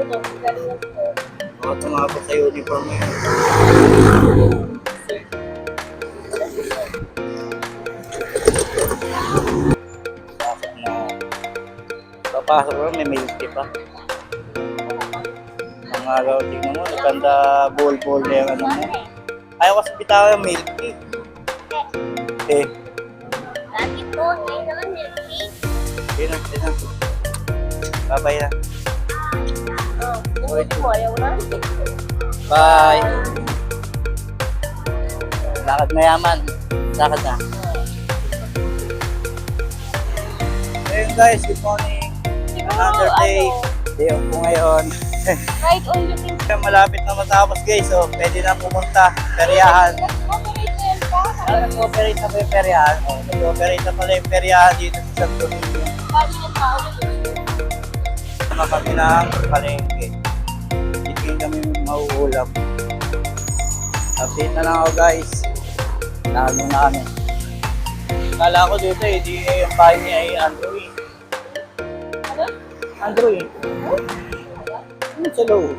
Baka tumabot sa uniform mo yun. Pasok na. Papasok mo, may milk tea pa. Ang agaw, tingnan mo, nagkanda bol-bol na yung ano mo. Ayaw kasi bitaw yung milk tea. Eh. Lagi po, ngayon naman milk tea. Sino? Bye-bye na. Hindi mo, ayaw na. Bye! Lakad mayaman. Lakad na. Ayun guys, good morning. Another day. Day off po ngayon. Right on you think. Malapit na matapos guys, so pwede na pumunta. Peryahan. Nag-operate na pa yung peryahan. Nag-operate na pala yung peryahan dito sa Santo Niño. Sama kami ng palengke. Hindi kami mauulam. Update na lang ako guys. Lahat muna kami. Kala ko dito eh, di yung bahay niya ay Android. Ano? Android. Sa loob.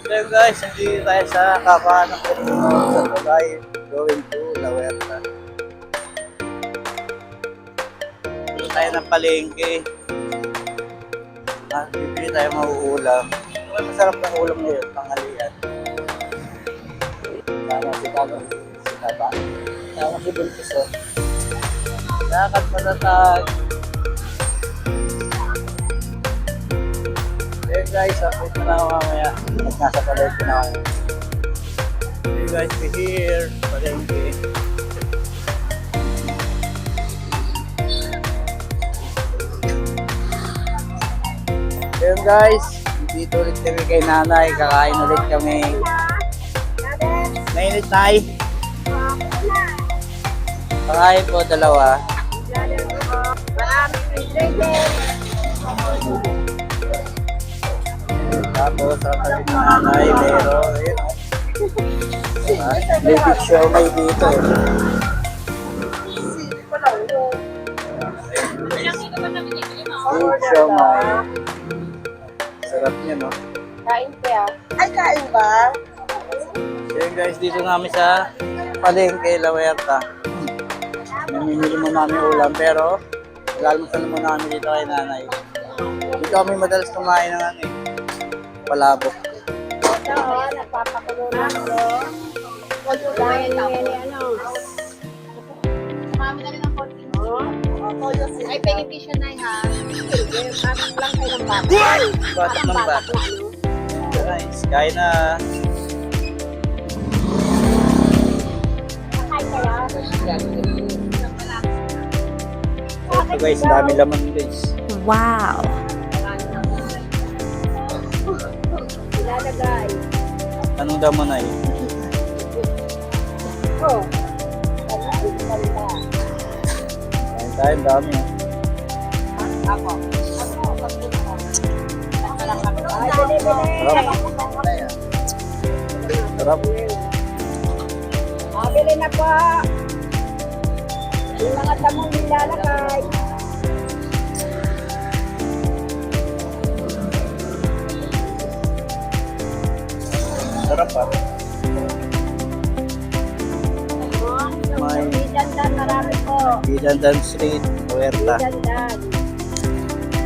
So guys, hindi tayo sa kapahan ng Perino sa Bagay going to La Huerta. Dito tayo ng palengke. Bibili tayo mauulam. Masarap ng ulam ngayon, panghalian. Tama si Tama. Si Taba. Tama si Buntiso. Lakad matatag. Hey guys, update na lang ako mamaya. At nasa palengke na ako. Hey guys, we're here. Palengke. Ayun guys, dito ulit kami kay nanay. Kakain ulit kami. Mainit na eh. Kakain po dalawa. Tapos sa kami ng nanay, pero ayun. Bibig show may dito. Bibig show may. Sarap niya, no? Kain kaya. Ay, kain ba? So yun guys, dito namin sa palengke, La Huerta. Namimili mo namin ulam, pero nag-almusal muna kami dito kay nanay. Dito kami madalas kumain ng ano eh, palabok. Ito, nagpapakulo na ako. Dahil ano. Sumami na rin ang konti mo. Ay, pengi siya na ha. Batak lang kayo ng batak. Batak ng batak. Guys, kain na. Kain kaya. Ito guys, dami laman guys. Wow! Ilalagay. Anong daman ay? Oh. Ganda. Kain tayo, dami. Ako. Ay, bili-bili. Sarap. Bili na po. Yung mga tamong nilalakay. Sarap pa. May Dandan, marami po. Bidandan Street, Huerta. Dandan.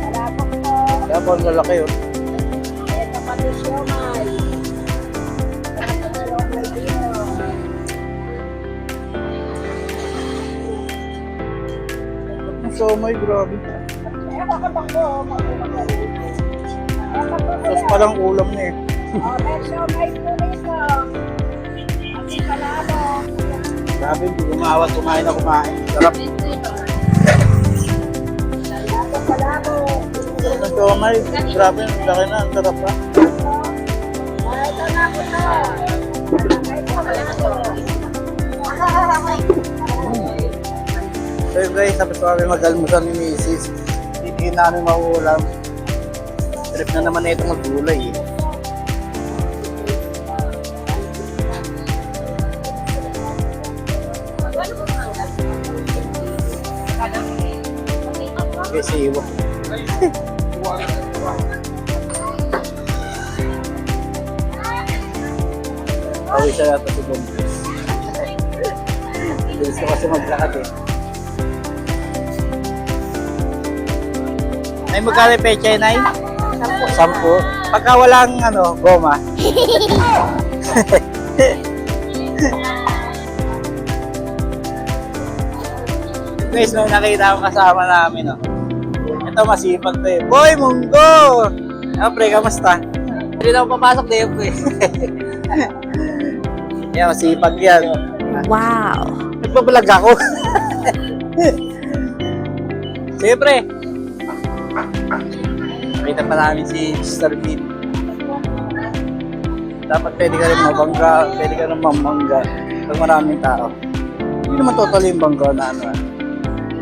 Marami po. Kaya po ang lalaki yun. Ito pati siomay. Ito siomay dito. Ang somay, grabe. Ewan ka bang po, mag-umagali. Tapos palang ulam na eh. May siomay po rito. Kasi palabo. Grabe, hindi umawat, kumain na kumain. Sarap. Palabo. Sarap ng somay. Grabe, ang laki na. Ang sarap pa. Ito na po to. Ay, palabo. So yun guys, tapos kami mag-almusal ni Mrs. Hindi namin mauulam. Trip na naman na itong magulay eh. Kasi iwak. Pawis siya natin si Bong. Bilis ko kasi maglakad eh. Ay, magkano yung pecha yun, Nay? 10. Pagka walang goma. Guys, may nakita akong kasama namin, no? Ito, masipag to eh. Boy, Munggo! Pre, kamusta? Hindi na ako papasok dito eh. Yan, masipag yan. Wow. Nagbabalag ako. Sige, pre. Nakita pa namin si Sister Beat. Dapat pwede ka rin mabangga, pwede ka rin mamangga pag maraming tao. Hindi naman totally yung bangga na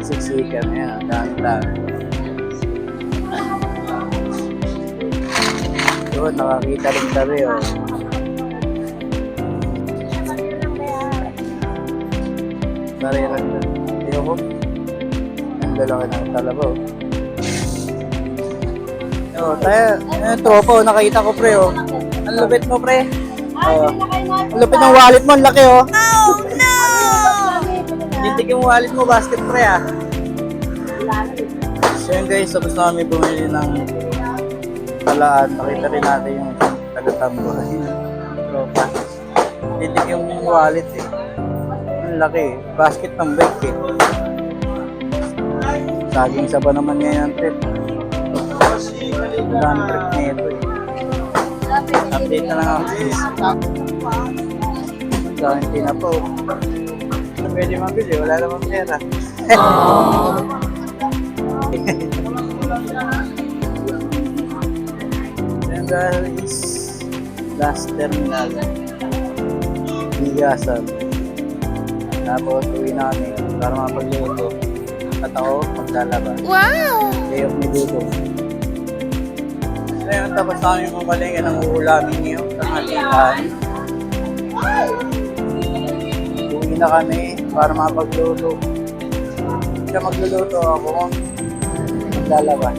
siksikan. Ayan, dami-dami. Doon, nakakita rin tabi, oh. Nariran doon. Tingnan mo. Ang lalaki ng talaba, oh. Oh, tayo, tropa, oh, nakita ko, pre, oh. Ang lupit mo, pre. Oh. Ang lupit ng wallet mo, ang laki, oh. Oh, no! Tintig yung wallet mo, basket, pre, ah. So yun, guys, tapos na kami bumili ng talaan. Nakita rin natin yung taga-tambo. Tropa. Tintig yung wallet, eh. Ang laki, eh. Basket ng bike, eh. Saging saba naman ngayon, trip. Ang trip nito, eh. Update na lang ako. Sa hindi na po. Pwede mabili, wala namang pera. Yan guys, last terminal. Bigasan. Tapos uwi namin para mapagluto. At ako maglalaba. Wow! Day off ni Dudong. Ngayon tapos namin mamalingin ang uulamin niyo. Tanghalian. Uwi na kami para mapagluto. Siya magluluto ako. Maglalaba.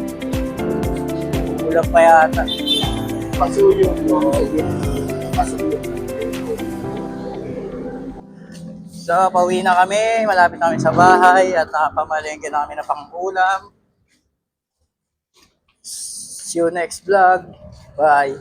Ulam pa yata. Pasuyo. Pasuyo. So, pauwi na kami. Malapit na kami sa bahay at nakapamalengke na kami na pang-ulam. See you next vlog. Bye.